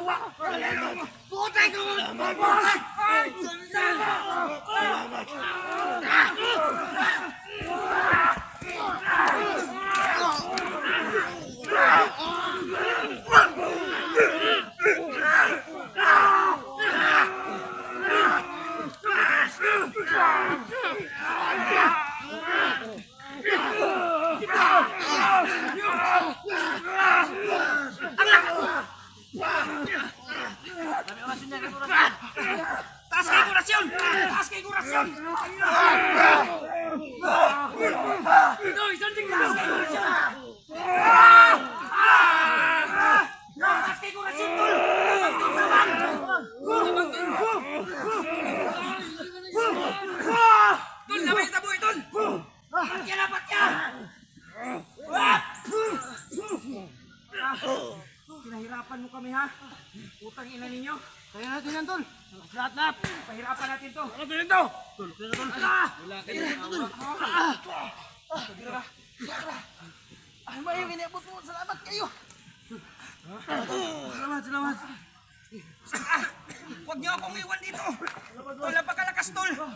Putay ko! Taas kay kurasyon! Taas kay kurasyon! Ito, isang ting taas kay kurasyon! Taas kay kurasyon, tol! Tol, namay sa buhay, tol! Patya na, patya! Pinahirapan mo kami, ha? Utang ina ninyo. Kaya natin yan, tol. Lahat-lahat. Pahirapan natin to. Ano natin to? Tol, kaya tol. Wala kayo. Ano ba yung iniabot mo? Salamat kayo. Salamat. Huwag niyo akong iwan dito. Tol, napakalakas, tol. Tayo.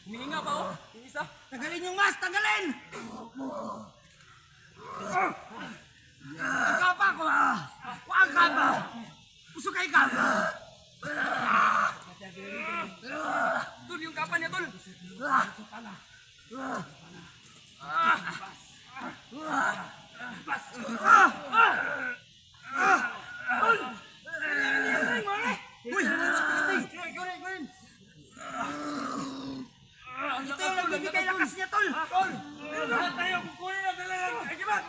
Huminga pa oh. Isa. Tagalin yung mas, tagalin. Ang kapa ko. Ang kapa. Puso kay kapa. Tol, yung kapa niya, tol. Ito yung nagbibigay lakas niya, tol. Lahat tayo kukunin na talaga. Ay, kibat!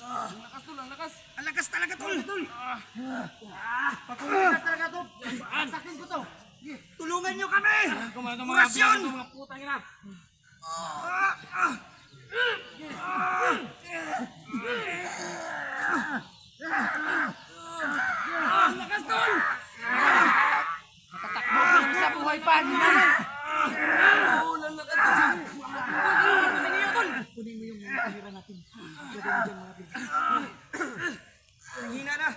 Ang lakas. Ang lakas talaga, tol. Patuloy talaga, tol. Sakin ko to. Tulungan nyo kami. Kurasyon. Mga putang ina. Ang lakas, tol. Natatakbo ko sa buhay pa. Kunin mo yung pahira natin. Lagyan mo dyan mga pin. Nanghina na.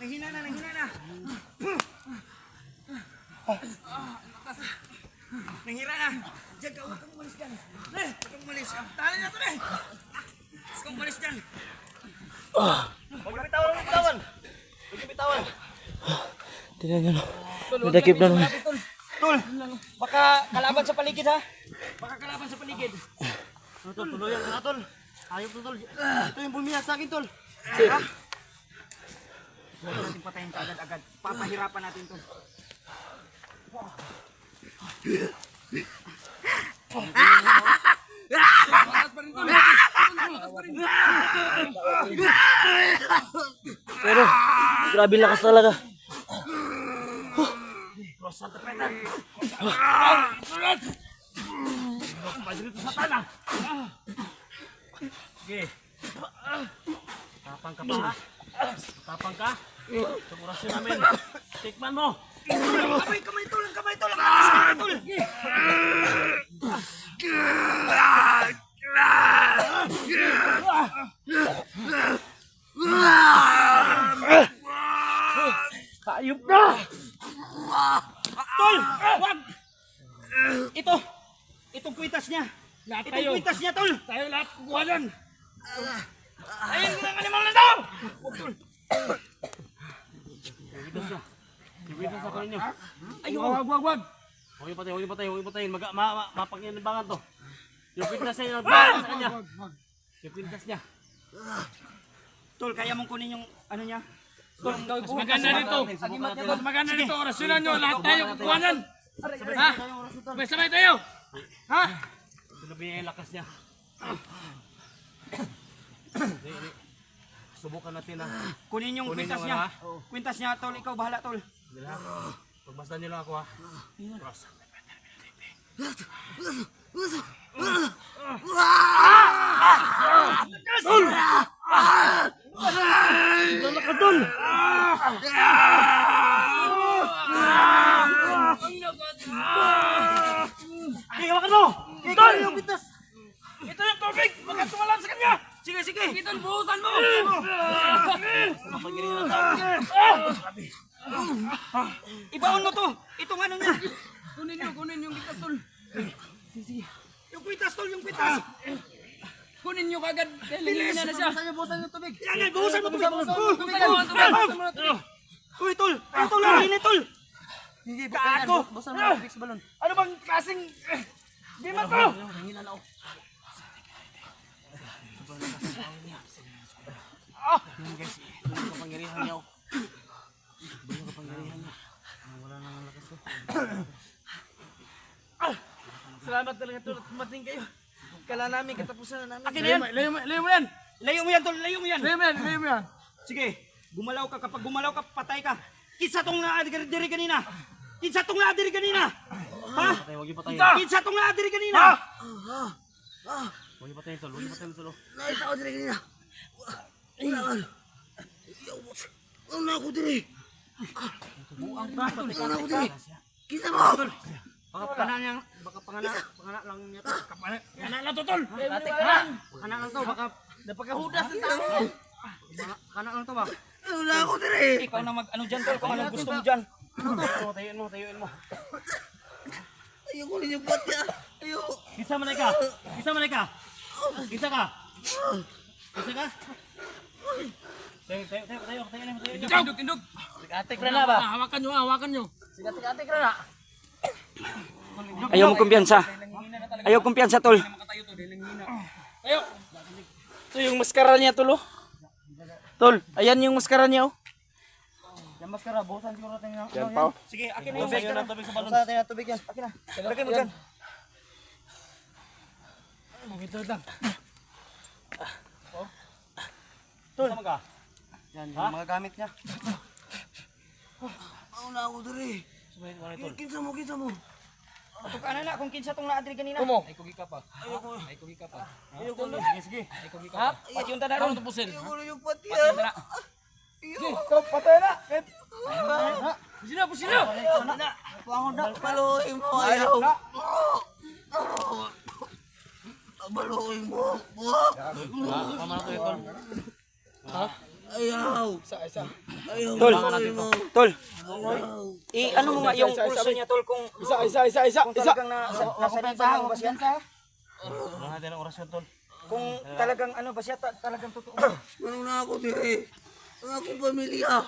Nanghira na. Diyan ka, huwag kang umalis dyan. Huwag kang umalis. Tala na ito, huwag kang umalis dyan. Huwag yung bitawan. Tingnan nyo. May takip na naman. Tol, baka kalaban sa paligid, ha? Tol, tuluyan ka na, tol. Ayop to, tol. Ito yung bumiyag sa akin, tol. Ha? Huwag natin patayin ka agad-agad. Papahirapan natin, tol. Pero, grabe lakas talaga. Santa Pedro. Pagdito sa tanah. Sige. Tapang ka pa, ha? Tapang ka. Sa kurasyon namin. Tikman mo. Kamay, tol. Ang lakas ka, tol. Hayop na! Tol, wag! Itong kwitas niya. Itong kwitas niya, tol. Tayo lahat kukuha dyan. Ayun mo ang animal na daw! Yung kwitas sa kanin nyo. Ayun, wag. Huwag yung patayin. Mapanginabangan to. Yung kwitas niya, sa kanya. Yung kwitas niya. Tol, kaya mong kunin yung ano niya? Tol, mas maganda dito. Orasyonan nyo. Lahat tayo kukuha dyan. Ha? Sabay tayo. Ha? Tuloy yung lakas niya. subukan natin ha. Kunin yung Kunin kwintas yung niya. ano, ha? Kwintas niya, tol. Ikaw, bahala, tol. Dila. Pagmasdan niyo lang ako ha. Cross. Dala ka dun! Ay, hawakan mo! Tol! Ito yung tubig! Baka tumalan sa kanya! Sige, sige. Tol, buhusan mo! Ibaon mo to. Itong ano niya. Kunin yung kitas tol. Yung kwintas, tol. Yung kwintas. Kunin nyo kagad. Dahil hingina na siya. Buhusan mo tubig. Yan, buhusan mo tubig. Tubig. Uy, tol. Ay, tol. Ini, tol. Kaako. Busan mo tubig sa balon. Ano bang klaseng... Di man to? Yan guys, ito yung kapangyarihan niya. Ito yung kapangyarihan niya. Wala nang lakas ko. Salamat talaga tol. Mating kayo. Kala namin katapusan na namin. Akin na yan. Layo mo yan. Layo mo yan, tol. Layo mo yan. Layo mo yan. Sige. Gumalaw ka. Kapag gumalaw ka, patay ka. Kinsa tong naadiri kanina. Kinsa tong naadiri kanina. Ha? Patay, huwag yung patayin. Kinsa tong naadiri kanina. Huwag yung patayin tol, huwag yung patayin tol. Nakita ko diri kanina. Wala ka. Ano ako diri? Ano ako diri? Kita mo! Baka panganak lang niya to. Kanan lang to tol! Kanak lang to. Baka napakahudas ng tao. Kanak lang to ba? Wala ako diri! Ikaw na mag ano dyan, tol. Kung anong gusto mo dyan. Tayuin mo. Ayoko ninyo patya. Ayoko. Kisa manay ka! Kisa manay ka! Kisa ka! Kisa ka! Tayo. Indog. Atik na ba? Hawakan nyo. Atik na. Ayaw mo kumpiyansa. Ayaw kumpiyansa, tol. Ayo. Ito yung maskara niya tol. Tol, ayan yung maskara niya oh. Yung maskara, buhusan siguro natin yung Yan pa. Sige, akin na yung Buhusan maskara. ng tubig sa balon. Buhusan natin yung tubig yan. Akin na. Lagay mo dyan. Tol! Sama ka? Yan, yung mga gamit niya. Wala ako diri. Sumayin mo na tol. Kinsa mo. Ito ka na kung kinsa tong naadiri kanina. Ay kugi ka pa. Ayoko na. Sige. Pati yung tanda ron. Ayoko ninyo patya. Pusina. Baluhin mo. Ayaw. Baluhin mo. Mama na to yung tol. Ayaw. Ayaw. Tol. Baluhin mo. Tol. Ayaw. Ano mo nga yung pulso niya, tol, kung kung talagang nasa libahan ba siya? Wala natin ang orasyon tol. Kung talagang ano ba siya, talagang totoo. Ano na ako diri? Ang akong pamilya.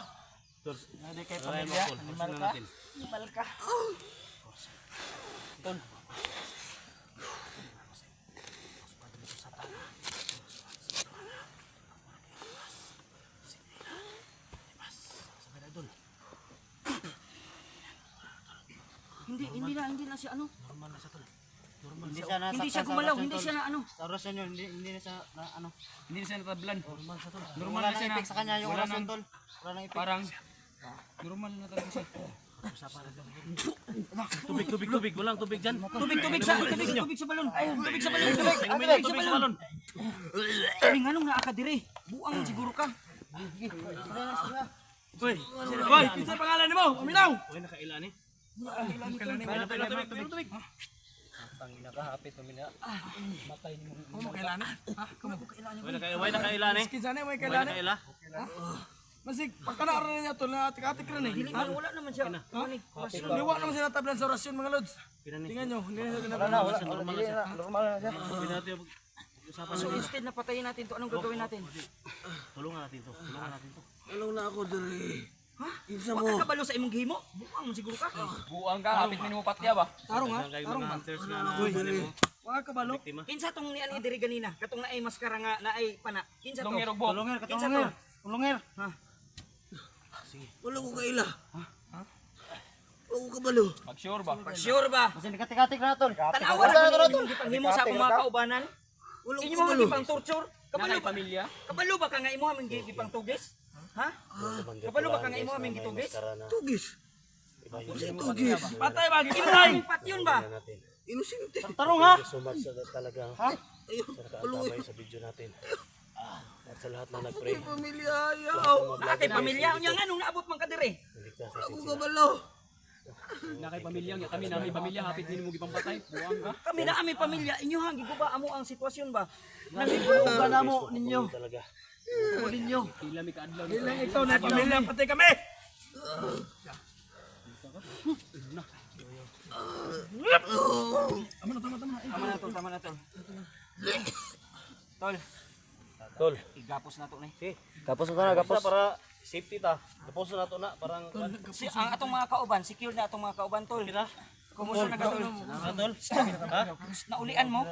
Tol, hindi kayo pamilya. Orasyon na natin. Malka. Hindi na siya ano. Normal na siya tol. Hindi siya gumalaw, hindi siya na ano. Sa orasyon yun, hindi na siya na ano. Hindi na siya natablan. Normal siya tol. Normal na siya na. Sa kanya yung orasyon tol. Wala nang ipik. Parang normal na talaga siya. Tubig. Walang tubig dyan. Tubig sa balon. Tubig sa balon. Tubig sa balon. Kani nganong naakadiri? Buang siguro ka. Uy, Kinsa pangalan mo? Uminaw. uy nakaila ni. Tubig. Uy nakaila ni. Kinsa na mo Uy kailan? nakaila. Masig pagkana ra niya to na atik-atik ra ni. Dili wala naman siya. Liwa naman siya natablan sa orasyon mga lods. Tingnan nyo, hindi na siya natablan. Normal na siya. Pinati usapan So instead na patayin natin to, anong gagawin natin? Tulungan natin to. Ano na ako diri? Kinsa Wa mo? ka kabalo sa imong gihimo? Buang mo siguro ka. Buang ka, hapit minimo patya ba? Tarong ha. Kayo mga hunters nga na Wa ka kabalo. biktima. Kinsa tong ni ani diri ganina? Katong naay maskara nga naay pana. Kinsa to? Tungir og buhok. Kinsa to? Tulungir. Ha. Wala ko kaila. Wala ko kabalo. Pag sure ba? Sure ba? Kasi nikatik-katik na tol. Tanawa na to imong gipanghimo sa akong mga kaubanan. Wala Inyo ko mga kabalo. gipang torture. Kabalo ba? pamilya? Kabalo ba ka nga imo aming gipang tugis? Ha? Kabalo ba ka nga imo aming gitugis? Tugis. Kasi tugis. Patay ba? Patay! Patyon ba? Inosente. Tarong ha? So much sa talagang Ayun. sa nakaantabay sa video natin. At sa lahat na nag-pray. Ay, pamilya, ayaw. Nakay pamilya unya nga nung naabot man kadiri. Ligtas Ako natin. kabalo. Na kay pamilya, kami na may pamilya, hapit din mo gipang patay. Buwang ka. Kami na aming pamilya, inyo hang giguba amo ang sitwasyon ba? Nagigulugan na mo ninyo. Talaga. O ninyo. Pila mi kaadlaw. Ilang ikaw na pamilya, patay kami. Tama na tol. Tol, Tol. igapos na to ni. Gapos na gapos para safety ta. Gapos na to na parang Si ang atong mga kauban, secure na atong mga kauban tol. Kumusta na tol? tol. Ha? Naulian mo?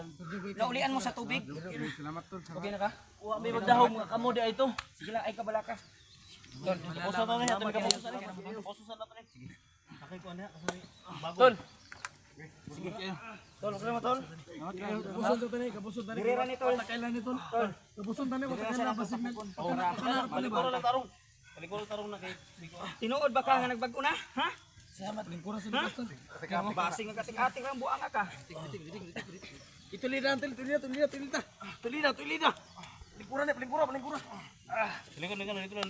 Naulian mo sa tubig? Okay na ka? Wa may magdahom nga kamo di ito. Sige lang ay kabalaka. Gapos na to ni ato gapos na ni. Gapos na to ni. Sige. Akay ko na. Bago. Tol. Tol, okay mo tol. Kabuson to tani, kabuson tani. Dirira ni tol. Kailan ni tol? Kabuson tani, Dirira kailan sa na lang basig na. pagpupon. Palikuro lang tarong. Palikuro tarong na kay. Tinuod ba ka nga nagbago na? Ha? Lingkura sa likas tol. Basing nga kating-ating lang buang ka. Itulida, tulida. Tulida. Lingkura na, lingkura.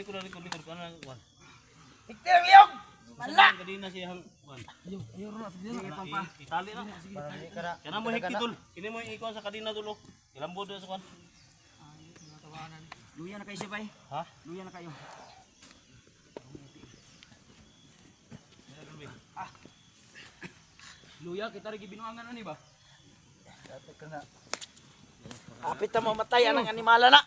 Likod kana wan. Tiktir liog! Mala. Kadina siyang wan. Sige pampa. Itali na. Kana mo hekti tol. Kini mo ikaw sa kadina tulo. Ilambod sa kwan. Luya na kayo si bay. Ha? Luya na kayo. Luya kita rin gibinuangan ani ba? Kapit na mamatay ang animala na.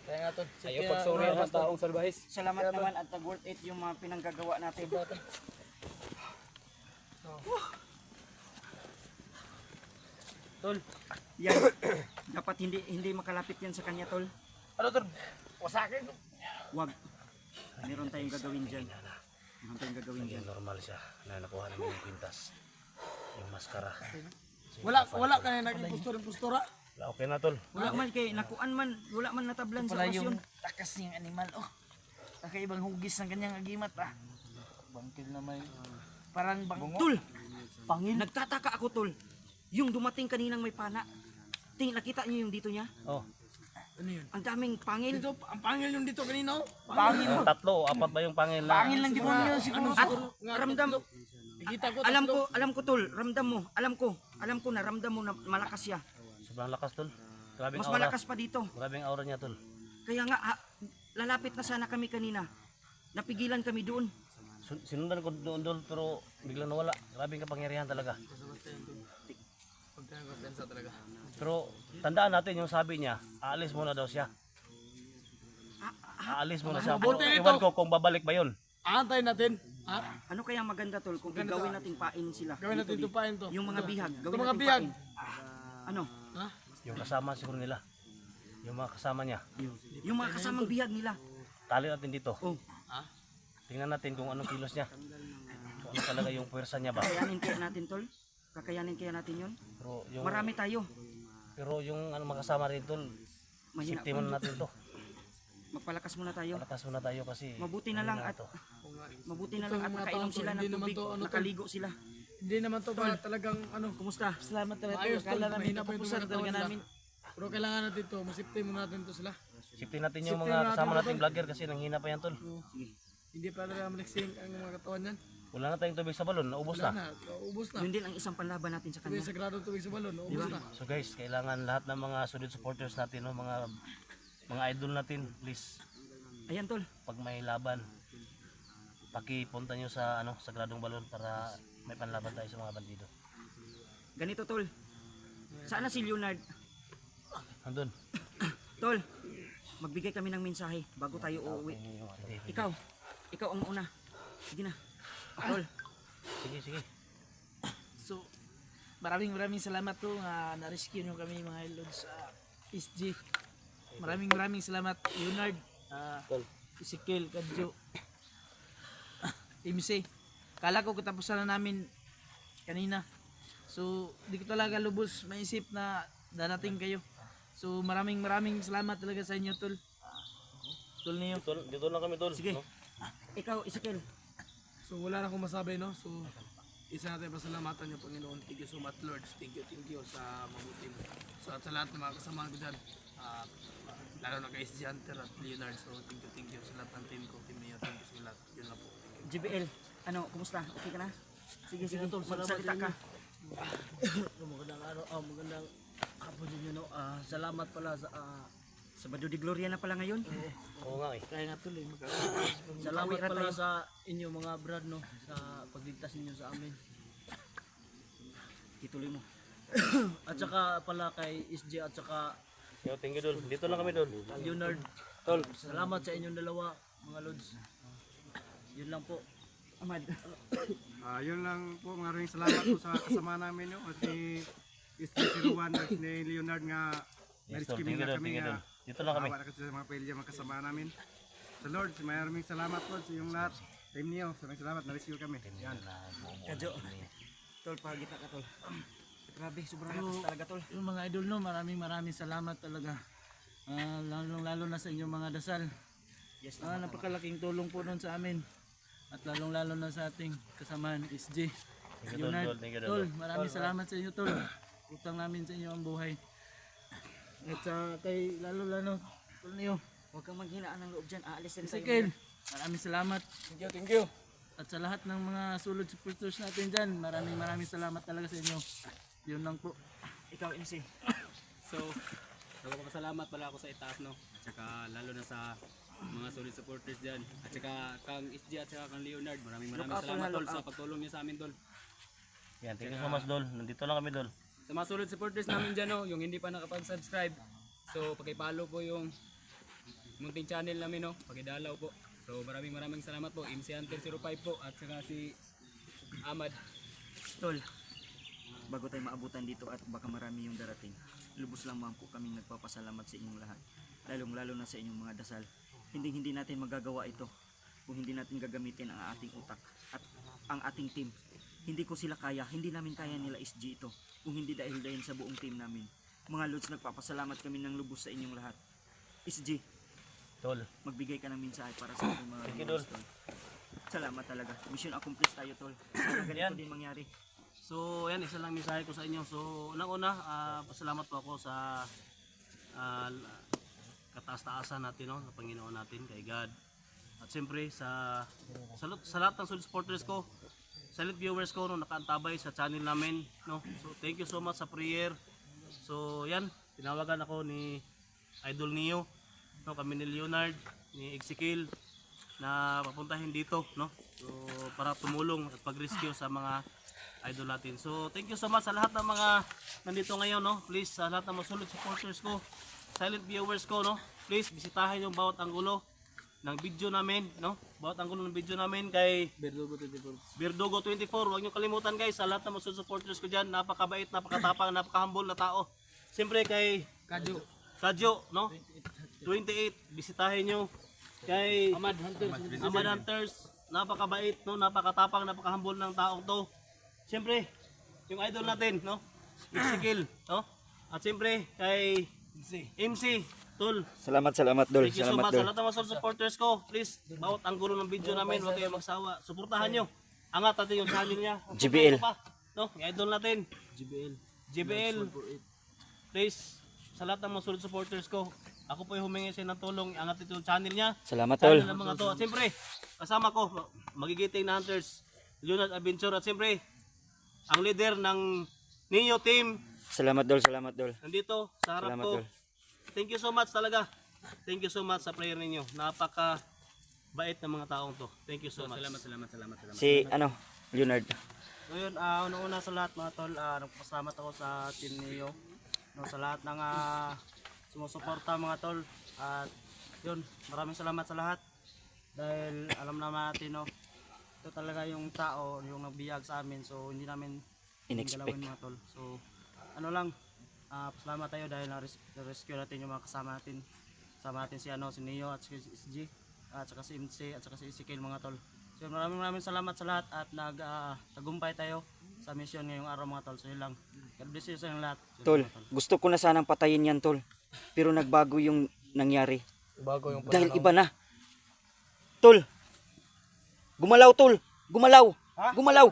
Ayaw pagsuri ang taong salbahis. Salamat naman at nag-worth it yung mga pinanggagawa natin. Tol, yan. Dapat hindi makalapit yan sa kanya, tol. Ano tol? Wasakin. Wag. Meron tayong gagawin dyan. Meron tayong gagawin dyan. Normal siya na nakuha namin yung pintas. Yung maskara. Wala ka na naging pustura. Okay na tol. Wala man kay nakuan man, wala man natablan sa okasyon. takas niyang animal oh. Kakaibang hugis ng kanyang agimat ah. Bangkil na may parang bango. Tol, nagtataka ako, tol. Yung dumating kaninang may pana. Nakita niyo yung dito niya? Oh. Ano yun? Ang daming pangil. Dito, ang pangil yung dito kanina. Pangil. Tatlo, apat ba yung pangil na? Pangil lang demonyo siguro. At ramdam, Nakita ko. alam ko, tol. Ramdam mo. Alam ko na ramdam mo na malakas siya. Sobrang lakas tol. Grabing Mas aura. malakas pa dito. Grabing aura niya tol. Kaya nga, lalapit na sana kami kanina. Napigilan kami doon. Sinundan ko doon pero biglang nawala. Grabing kapangyarihan talaga. Pero tandaan natin yung sabi niya, aalis muna daw siya. Aalis muna siya. Mabuti nito. Iwan ko kung babalik ba yun. Aantayin natin. Ano kaya maganda, tol, kung gawin nating pain sila? Gawin natin Dito, tupain to. Yung mga bihag, Ito gawin mga nating bihag. pain. Ano? Ha? Yung kasama siguro nila. Yung mga kasama niya. Yung mga kasamang bihag nila. Tali natin dito. Oh, Tingnan natin kung anong kilos niya. Kung ano talaga yung puwersa niya ba. kakayanin kaya natin, tol? Kakayanin kaya natin yun? Pero yung, Marami tayo. pero yung ano, mga kasama rin tol, Mahina. safety muna natin to. Magpalakas muna tayo. Palakas muna tayo kasi Mabuti na lang mahina at to. mabuti na lang at Itong mga nakainom taon to, sila ng hindi naman tubig. to, ano to? Nakaligo sila. Hindi naman to ba talagang ano. Kumusta? Salamat talaga. Maayos tol. Kala namin Mahina pa yung tapusan tumatawa talaga nila. namin. Pero kailangan natin to. Masiptay muna natin to sila. Safety natin yung Safety mga natin kasama mga nating tol. vlogger kasi nanghina pa yan tol. Hindi pa talaga maliksing ang mga katawan yan. Wala na tayong tubig sa balon, naubos Wala na. na. Ubus na. Yun din ang isang panlaban natin sa Tubig kanya. sagrado tubig sa balon. Ubus na. So guys, kailangan lahat ng mga solid supporters natin, no, mga idol natin, please, Ayan, tol. pag may laban, pakipunta nyo sa sagradong balon para may panlaban tayo sa mga bandido. Ganito, tol. Sana si Leonard. Andun. Tol, magbigay kami ng mensahe bago tayo uuwi. Ikaw ang una. Sige na. Tol, Sige. So, maraming salamat po nga na-rescue nyo kami mga lods sa SG. Maraming salamat Leonard, Ezekiel, Kadjo, MC. Kala ko katapusan na namin kanina. So, di ko talaga lubos maisip na darating kayo. So, maraming salamat talaga sa inyo, tol. Tol niyo. Dito lang kami, tol. Sige. No? Ikaw, Ezekiel. So wala na akong masabi, no? So isa natin pasalamatan yung Panginoon. Thank you so much, Lord. Thank you sa mabuti mo. So at sa lahat ng mga kasama ko dyan, lalo na kay SG Hunter at Leonard. So thank you sa lahat ng team ko, team niyo. Thank you sa lahat. Yun lang po. Thank you. JBL, ano, kumusta? Okay ka na? Sige, tol, magsalita ka. Magandang hapon din yun. Salamat pala sa Sabado de Gloria na pala ngayon. Oo nga eh. Kaya nga tuloy. salamat Kawira pala tayo. sa inyo mga brad, no, sa pagligtas ninyo sa amin. Ituloy mo. At saka pala kay SJ at saka Yo, thank you, tol. Dito lang kami, tol. Leonard. Tol. Salamat sa inyong dalawa, mga lods. Yun lang po. Ahmad. Yun lang po, maraming salamat po sa kasama namin, no? At ni SG01 at ni Leonard nga Yes, tol. na-rescue Thank you, nila tol. kami. Thank you, tol. Dito lang kami. Awa na kasi sa mga pamilya, mga kasama namin. Sa Lord, maraming salamat po sa yung lahat. Team niyo, maraming salamat, na-rescue kami. Yan. Kadyo. Tol, pagita ka, tol. Grabe, sobrang lakas talaga, tol. Yung mga idol, no, maraming salamat talaga. Lalo na sa inyong mga dasal. Yes, Napakalaking tulong po nun sa amin. At lalo na sa ating kasamaan, SJ. Thank you, tol. Leonard. Tol. Thank you, Tol, tol. maraming salamat sa inyo, tol. Utang namin sa inyo ang buhay. At kay lalo tol niyo, Huwag kang maghinaan ng loob dyan. Aalis na tayo. Ezekiel, maraming salamat. Thank you. At sa lahat ng mga sulod supporters natin dyan, maraming salamat talaga sa inyo. Yun lang po. Ikaw, MC. So, nagpapasalamat pala ako sa itaas, no? At saka lalo na sa mga solid supporters dyan. At saka kang SG at saka kang Leonard. Maraming Look out, salamat, look tol, sa out. pagtulong niyo sa amin, tol. Yan, thank you so much, tol. Nandito lang kami, tol. Sa mga solid supporters namin dyan, no? Yung hindi pa nakapag-subscribe. So, pakipalo po yung munting channel namin, no? Pakidalaw po. So, maraming salamat po. MC Hunter 05 po. At saka si Ahmad. Tol, bago tayo maabutan dito at baka marami yung darating, lubos lamang po kaming nagpapasalamat sa inyong lahat. Lalo na sa inyong mga dasal. Hindi natin magagawa ito kung hindi natin gagamitin ang ating utak at ang ating team. Hindi ko sila kaya, hindi namin kaya nila SG ito kung hindi dahil sa buong team namin. Mga Lods, nagpapasalamat kami ng lubos sa inyong lahat. SG, Tol. magbigay ka ng mensahe para sa ating mga Thank you, viewers, tol. Salamat talaga. Mission accomplished tayo, tol. Sana ganito din mangyari. So yan, isa lang mensahe ko sa inyo. So unang-una, pasalamat po ako sa kataas-taasan natin, no, ng Panginoon natin, kay God. At siyempre sa lahat ng solid supporters ko, solid viewers ko, no, nakaantabay sa channel namin, no. So thank you so much sa prayer. So yan, tinawagan ako ni Idol Neo, no, kami ni Leonard, ni Ezekiel na papuntahin dito, no. So para tumulong at pag-rescue sa mga idol natin. So thank you so much sa lahat ng mga nandito ngayon, no. Please sa lahat ng mga solid supporters ko, silent viewers ko, no. Please bisitahin yung bawat anggulo ng video namin, no. Bawat anggulo ng video namin kay Birdugo 24. Huwag niyo kalimutan, guys, sa lahat ng mga solid supporters ko diyan. Napakabait, napakatapang, napaka-humble na tao. Siyempre kay Kadyo, no. 28, bisitahin niyo kay Ahmad Hunters. Napakabait, no, napakatapang, napaka-humble ng taong to. Siyempre, yung idol natin, no? Ezekiel, no? At siyempre, kay MC, Tol. Salamat, Dol. Thank you so much sa lahat ng mga supporters ko. Please, bawat anggulo ng video namin, huwag kayong magsawa. Suportahan nyo. Angat natin yung channel niya. JBL. No? Yung idol natin. JBL. Please, sa lahat ng mga solid supporters ko, ako po yung humingi sa ng tulong. Angat ito yung channel niya. Salamat, Channel ng mga to. At siyempre, kasama ko, magigiting na Hunters, Leonard Adventure. At siyempre, ang leader ng Neo Team, Salamat, Dol. nandito sa harap Salamat, ko. Dol. Thank you so much talaga. Thank you so much sa prayer ninyo. Napaka bait ng mga taong to. Thank you so much. Salamat. Si, Leonard. So yun, una-una sa lahat mga tol, nagpapasalamat ako sa team niyo. No, sa lahat ng sumusuporta mga tol. At yun, maraming salamat sa lahat. Dahil alam naman natin, no, ito talaga yung tao, yung nagbiyag sa amin. So hindi namin In-expect. galawin mga tol. So ano lang, pasalamat tayo dahil na-rescue natin yung mga kasama natin. Kasama natin si Neo at si SG at saka si MC at saka si Ezekiel mga tol. So maraming salamat sa lahat at nagtagumpay tayo sa mission ngayong araw mga tol. So yun lang. God bless you sa inyong lahat. So, Tol, mga tol. gusto ko na sanang patayin yan, tol. Pero nagbago yung nangyari. Bago yung Dahil iba na. Tol. Gumalaw, tol. Gumalaw. Gumalaw.